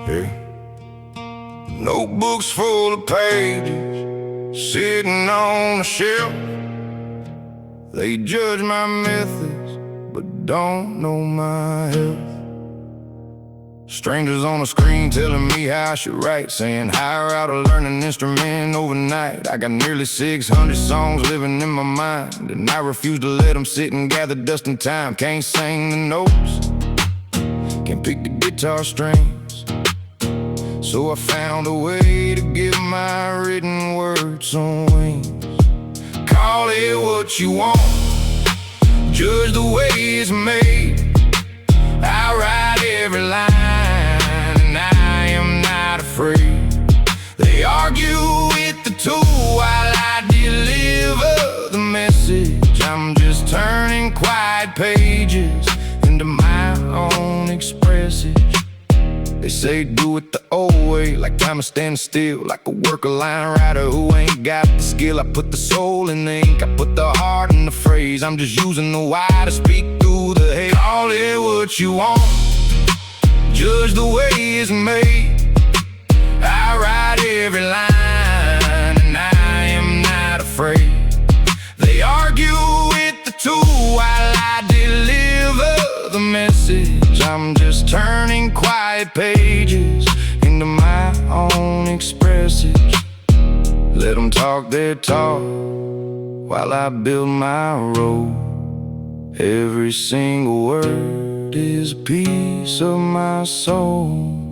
Yeah. Notebooks full of pages sitting on a shelf. They judge my methods but don't know my health. Strangers on the screen telling me how I should write, saying hire out or learn an instrument overnight. I got nearly 600 songs living in my mind, and I refuse to let them sit and gather dust in time. Can't sing the notes, can't pick the guitar strings, so I found a way to give my written words some wings. Call it what you want, judge the way it's made. I write every line, and I am not afraid. They argue with the tool while I deliver the message. I'm just turning quiet pages into my own expressive. They say do it the old way, like time is standing still, like a worker line writer who ain't got the skill. I put the soul in the ink, I put the heart in the phrase. I'm just using the why to speak through the hate. Call it what you want, judge the way it's made. I write every line, and I am not afraid. They argue with the tool while I deliver the message. I'm just turning quiet pages into my own expressive. Let them talk their talk while I build my road. Every single word is a piece of my soul.